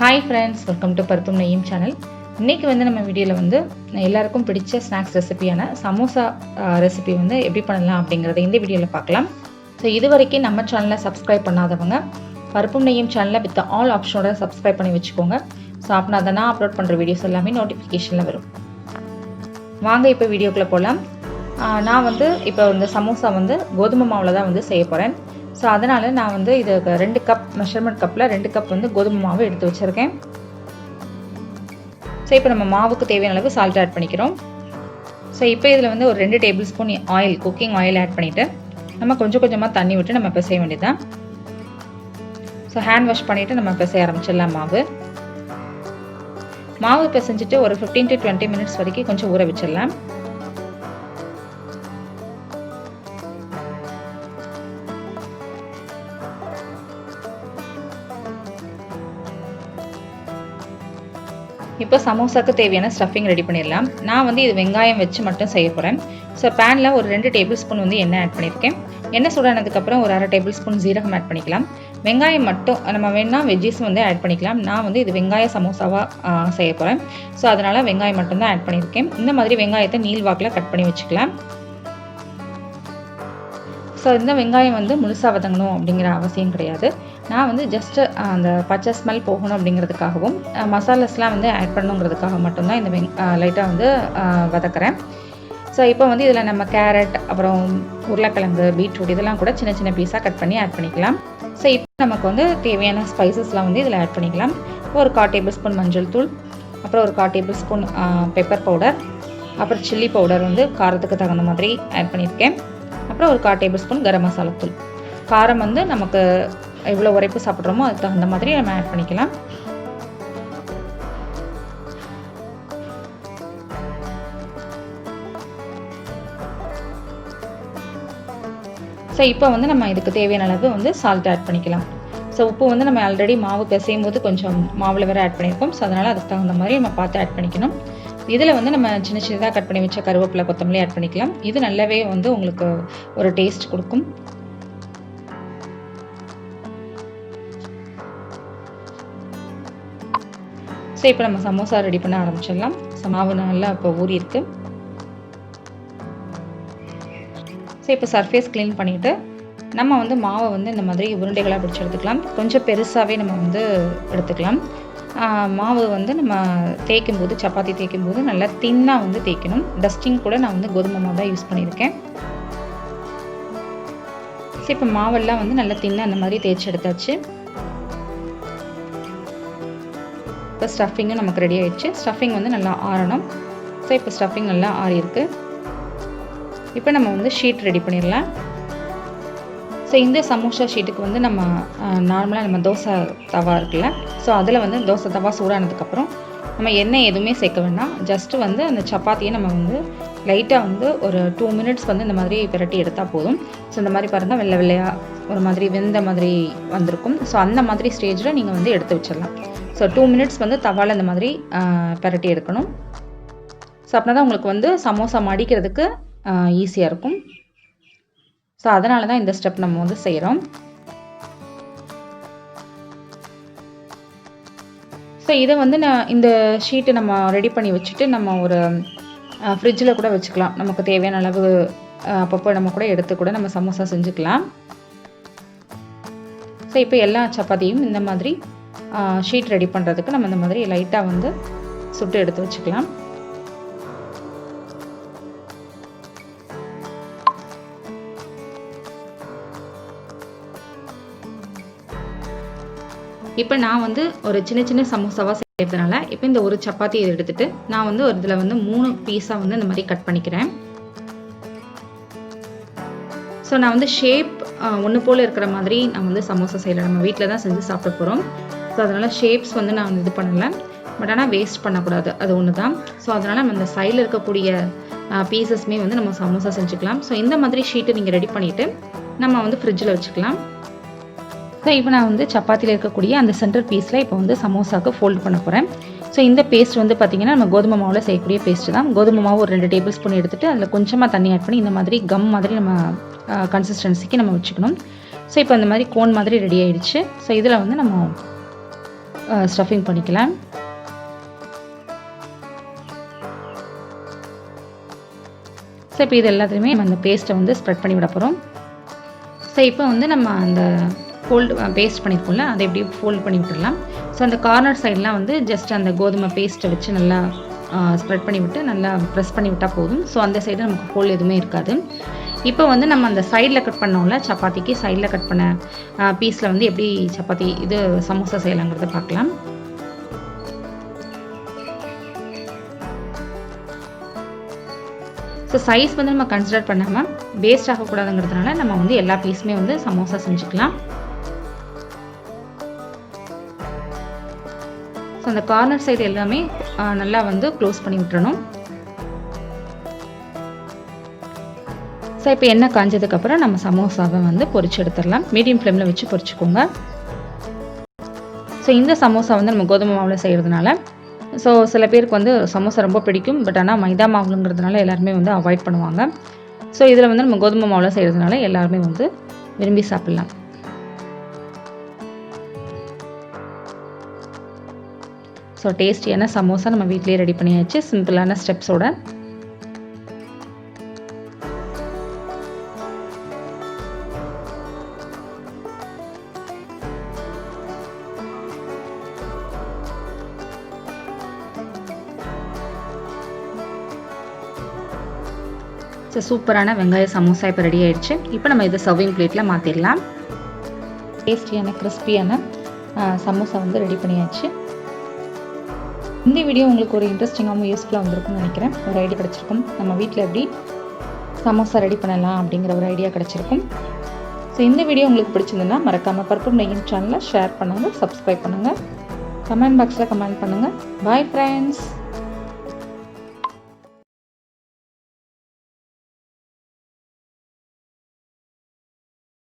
Hi friends, welcome to பருப்பும் நெய்யும் channel. இன்றைக்கி வந்து நம்ம வீடியோவில் வந்து எல்லாருக்கும் பிடிச்ச ஸ்நாக்ஸ் ரெசிபியான சமோசா ரெசிபி வந்து எப்படி பண்ணலாம் அப்படிங்கிறத இந்த வீடியோவில் பார்க்கலாம். ஸோ இது வரைக்கும் நம்ம சேனலை சப்ஸ்கிரைப் பண்ணாதவங்க பருப்பும் நெய்யும் சேனலை வித் ஆல் ஆப்ஷனோட சப்ஸ்கிரைப் பண்ணி வச்சுக்கோங்க. ஸோ அப்படின்னா தான் நான் அப்லோட் பண்ணுற வீடியோஸ் எல்லாமே நோட்டிஃபிகேஷனில் வரும். வாங்க இப்போ வீடியோக்குள்ளே போகலாம். நான் வந்து இப்போ இந்த சமோசா வந்து கோதுமை மாவில் தான் வந்து செய்ய போகிறேன். ஸோ அதனால் நான் வந்து இது 2 கப் மெஷர்மெண்ட் கப்பில் 2 கப் வந்து கோதுமை மாவு எடுத்து வச்சுருக்கேன். ஸோ இப்போ நம்ம மாவுக்கு தேவையான அளவு சால்ட் ஆட் பண்ணிக்கிறோம். ஸோ இப்போ இதில் வந்து ஒரு 2 table spoon oil, cooking oil add பண்ணிவிட்டு நம்ம கொஞ்சம் கொஞ்சமாக தண்ணி விட்டு நம்ம பிசைய வேண்டியதுதான். ஸோ ஹேண்ட் வாஷ் பண்ணிவிட்டு நம்ம பிசைய ஆரம்பிச்சிடலாம். மாவு பிசைஞ்சிட்டு ஒரு 15 to 20 மினிட்ஸ் வரைக்கும் கொஞ்சம் ஊற வச்சிடலாம். இப்போ சமோசாவுக்கு தேவையான ஸ்டஃபிங் ரெடி பண்ணிடலாம். நான் வந்து இது வெங்காயம் வச்சு மட்டும் செய்ய போகிறேன். ஸோ பேனில் ஒரு 2 டேபிள் ஸ்பூன் வந்து எண்ணெய் ஆட் பண்ணியிருக்கேன். எண்ணெய் சூடானதுக்கப்புறம் ஒரு 1/2 டேபிள் ஸ்பூன் ஜீரகம் ஆட் பண்ணிக்கலாம். வெங்காயம் மட்டும் நம்ம வேணால் வெஜ்ஜீஸ் வந்து ஆட் பண்ணிக்கலாம். நான் வந்து இது வெங்காய சமோசாவாக செய்ய போகிறேன். ஸோ அதனால் வெங்காயம் மட்டும்தான் ஆட் பண்ணியிருக்கேன். இந்த மாதிரி வெங்காயத்தை நீள் வாக்கில் கட் பண்ணி வச்சுக்கலாம். ஸோ இந்த வெங்காயம் வந்து முழுசாக வதங்கணும் அப்படிங்கிற அவசியம் கிடையாது. நான் வந்து ஜஸ்ட்டு அந்த பச்சை ஸ்மெல் போகணும் அப்படிங்கிறதுக்காகவும் மசாலாஸ்லாம் வந்து ஆட் பண்ணணுங்கிறதுக்காக மட்டும்தான் இந்த லைட்டாக வந்து வதக்குறேன். ஸோ இப்போ வந்து இதில் நம்ம கேரட், அப்புறம் உருளைக்கிழங்கு, பீட்ரூட் இதெல்லாம் கூட சின்ன சின்ன பீஸாக கட் பண்ணி ஆட் பண்ணிக்கலாம். ஸோ இப்போ நமக்கு வந்து தேவையான ஸ்பைசஸ்லாம் வந்து இதில் ஆட் பண்ணிக்கலாம். ஒரு 1/4 டேபிள் ஸ்பூன் மஞ்சள் தூள், அப்புறம் ஒரு 1/4 டேபிள் ஸ்பூன் பெப்பர் பவுடர், அப்புறம் சில்லி பவுடர் வந்து காரத்துக்கு தகுந்த மாதிரி ஆட் பண்ணியிருக்கேன். அப்புறம் ஒரு 1/4 டேபிள் ஸ்பூன் கரம் மசாலா தூள். காரம் வந்து நமக்கு எவ்வளோ உரைப்பு சாப்பிட்றோமோ அதுக்கு தகுந்த மாதிரி நம்ம ஆட் பண்ணிக்கலாம். ஸோ இப்போ வந்து நம்ம இதுக்கு தேவையான அளவு வந்து சால்ட் ஆட் பண்ணிக்கலாம். ஸோ உப்பு வந்து நம்ம ஆல்ரெடி மாவு பிசையும் போது கொஞ்சம் மாவில் வேறு ஆட் பண்ணியிருக்கோம். ஸோ அதனால் அதுக்கு தகுந்த மாதிரி நம்ம பார்த்து ஆட் பண்ணிக்கணும். இதில் வந்து நம்ம சின்ன சின்னதாக கட் பண்ணி வச்ச கருவேப்பிலை, கொத்தமல்லி ஆட் பண்ணிக்கலாம். இது நல்லாவே வந்து உங்களுக்கு ஒரு டேஸ்ட் கொடுக்கும். ஸோ இப்போ நம்ம சமோசா ரெடி பண்ண ஆரம்பிச்சிடலாம். மாவு நல்லா இப்போ ஊறி இருக்கு. ஸோ இப்போ சர்ஃபேஸ் க்ளீன் பண்ணிவிட்டு நம்ம வந்து மாவை வந்து இந்த மாதிரி உருண்டைகளாக பிடிச்சி எடுத்துக்கலாம். கொஞ்சம் பெருசாகவே நம்ம வந்து எடுத்துக்கலாம். மாவு வந்து நம்ம தேய்க்கும் போது, சப்பாத்தி தேய்க்கும் போது நல்லா தின்னாக வந்து தேய்க்கணும். டஸ்டிங் கூட நான் வந்து கோதுமை மாவு தான் யூஸ் பண்ணியிருக்கேன். ஸோ இப்போ மாவெல்லாம் வந்து நல்லா தின்னாக அந்த மாதிரி தேய்ச்சி எடுத்தாச்சு. இப்போ ஸ்டஃபிங்கும் நமக்கு ரெடி ஆகிடுச்சு. ஸ்டஃபிங் வந்து நல்லா ஆறணும். ஸோ இப்போ ஸ்டஃபிங் நல்லா ஆறியிருக்கு. இப்போ நம்ம வந்து ஷீட் ரெடி பண்ணிடலாம். ஸோ இந்த சமோசா ஷீட்டுக்கு வந்து நம்ம நார்மலாக நம்ம தோசை தவா இருக்குல்ல, ஸோ அதில் வந்து தோசை தவா சூடானதுக்கப்புறம் நம்ம எண்ணெய் எதுவுமே சேர்க்க வேண்டாம். ஜஸ்ட்டு வந்து அந்த சப்பாத்தியை நம்ம வந்து லைட்டாக வந்து ஒரு 2 மினிட்ஸ் வந்து இந்த மாதிரி பிரட்டி எடுத்தால் போதும். ஸோ இந்த மாதிரி பாருங்கள், வெள்ளை வெள்ளையாக ஒரு மாதிரி வெந்த மாதிரி வந்திருக்கும். ஸோ அந்த மாதிரி ஸ்டேஜில் நீங்கள் வந்து எடுத்து வச்சிடலாம். ஸோ 2 மினிட்ஸ் வந்து தவாவில் இந்த மாதிரி பிரட்டி எடுக்கணும். ஸோ அப்படின்னா தான் உங்களுக்கு வந்து சமோசா மடிக்கிறதுக்கு ஈஸியாக இருக்கும். ஸோ அதனால தான் இந்த ஸ்டெப் நம்ம வந்து செய்கிறோம். ஸோ இதை வந்து இந்த ஷீட்டை நம்ம ரெடி பண்ணி வச்சுட்டு நம்ம ஒரு ஃப்ரிட்ஜில் கூட வச்சுக்கலாம். நமக்கு தேவையான அளவு அப்பப்போ நம்ம கூட எடுத்து கூட நம்ம சமோசா செஞ்சுக்கலாம். ஸோ இப்போ எல்லா சப்பாத்தியும் இந்த மாதிரி ஷீட் ரெடி பண்ணுறதுக்கு நம்ம இந்த மாதிரி லைட்டாக வந்து சுட்டு எடுத்து வச்சுக்கலாம். இப்போ நான் வந்து ஒரு சின்ன சின்ன சமோசாவாக செய்கிறதுனால இப்போ இந்த ஒரு சப்பாத்தி எடுத்துகிட்டு நான் வந்து ஒரு இதில் வந்து 3 பீஸாக வந்து இந்த மாதிரி கட் பண்ணிக்கிறேன். ஸோ நான் வந்து ஷேப் ஒன்று போல் இருக்கிற மாதிரி நான் வந்து சமோசா செய்யலை. நம்ம வீட்டில் தான் செஞ்சு சாப்பிட போகிறோம். ஸோ அதனால் ஷேப்ஸ் வந்து நான் இது பண்ணலை. பட் ஆனால் வேஸ்ட் பண்ணக்கூடாது, அது ஒன்று தான். ஸோ அதனால் நம்ம இந்த சைடில் இருக்கக்கூடிய பீசஸ்மே வந்து நம்ம சமோசா செஞ்சுக்கலாம். ஸோ இந்த மாதிரி ஷீட்டை நீங்கள் ரெடி பண்ணிவிட்டு நம்ம வந்து ஃப்ரிட்ஜில் வச்சுக்கலாம். ஸோ இப்போ நான் வந்து சப்பாத்தியில் இருக்கக்கூடிய அந்த சென்டர் பீஸில் இப்போ வந்து சமோசாவுக்கு ஃபோல்ட் பண்ண போகிறேன். ஸோ இந்த பேஸ்ட் வந்து பார்த்திங்கன்னா நம்ம கோதுமை மாவில் செய்யக்கூடிய பேஸ்ட்டு தான். கோதுமை மாவு ஒரு 2 டேபிள் ஸ்பூன் எடுத்துகிட்டு அதில் கொஞ்சமாக தண்ணி ஆட் பண்ணி இந்த மாதிரி கம் மாதிரி நம்ம கன்சிஸ்டன்சிக்கு நம்ம வச்சுக்கணும். ஸோ இப்போ இந்த மாதிரி கோன் மாதிரி ரெடி ஆகிடுச்சு. ஸோ இதில் வந்து நம்ம ஸ்டஃபிங் பண்ணிக்கலாம். ஸோ இப்போ இது எல்லாத்தையுமே நம்ம அந்த பேஸ்ட்டை வந்து ஸ்ப்ரெட் பண்ணி விட போகிறோம். ஸோ இப்போ வந்து நம்ம அந்த பேஸ்ட் பண்ணியிருக்கோம்ல, அதை எப்படி ஃபோல்ட் பண்ணி விட்டுடலாம். ஸோ அந்த கார்னர் சைட்லாம் வந்து ஜஸ்ட் அந்த கோதுமை பேஸ்ட்டை வச்சு நல்லா ஸ்ப்ரெட் பண்ணி விட்டு நல்லா ப்ரெஸ் பண்ணி விட்டால் போதும். ஸோ அந்த சைடு நமக்கு ஹோல் எதுவுமே இருக்காது. இப்போ வந்து நம்ம அந்த சைடில் கட் பண்ணோம்ல, சப்பாத்திக்கு சைடில் கட் பண்ண பீஸில் வந்து எப்படி சப்பாத்தி இது சமோசா செய்யலாங்கிறத பார்க்கலாம். ஸோ சைஸ் வந்து நம்ம கன்சிடர் பண்ணாமல் வேஸ்ட் ஆகக்கூடாதுங்கிறதுனால நம்ம வந்து எல்லா பீஸுமே வந்து சமோசா செஞ்சுக்கலாம். ஸோ அந்த கார்னர் சைடு எல்லாமே நல்லா வந்து க்ளோஸ் பண்ணி விட்டுறணும். ஸோ இப்போ எண்ணெய் காஞ்சதுக்கப்புறம் நம்ம சமோசாவை வந்து பொரிச்சு எடுத்துடலாம். மீடியம் ஃப்ளேமில் வச்சு பொரிச்சுக்கோங்க. ஸோ இந்த சமோசா வந்து நம்ம கோதுமை மாவில் செய்கிறதுனால ஸோ சில பேருக்கு வந்து சமோசா ரொம்ப பிடிக்கும். பட் ஆனால் மைதா மாவுங்கிறதுனால எல்லாருமே வந்து அவாய்ட் பண்ணுவாங்க. ஸோ இதில் வந்து நம்ம கோதுமை மாவில் செய்கிறதுனால எல்லாருமே வந்து விரும்பி சாப்பிட்லாம். ஸோ டேஸ்டியான சமோசா நம்ம வீட்டிலேயே ரெடி பண்ணியாச்சு, சிம்பிளான ஸ்டெப்ஸோட. ஸோ சூப்பரான வெங்காய சமோசா இப்போ ரெடி ஆயிடுச்சு. இப்போ நம்ம இதை சர்விங் பிளேட்டில் மாற்றிடலாம். டேஸ்டியான கிறிஸ்பியான சமோசா வந்து ரெடி பண்ணியாச்சு. இந்த வீடியோ உங்களுக்கு ஒரு இன்ட்ரெஸ்டிங்காகவும் யூஸ்ஃபுல்லாக வந்திருக்கும்னு நினைக்கிறேன். ஒரு ஐடியா கிடச்சிருக்கும், நம்ம வீட்டில் எப்படி சமோசா ரெடி பண்ணலாம் அப்படிங்கிற ஒரு ஐடியா கிடச்சிருக்கும். ஸோ இந்த வீடியோ உங்களுக்கு பிடிச்சிருந்ததுன்னா மறக்காமல் பர்பிள் மெயின் சேனலை ஷேர் பண்ணுங்கள், சப்ஸ்கிரைப் பண்ணுங்கள், கமெண்ட் பாக்ஸில் கமெண்ட் பண்ணுங்கள். Bye friends.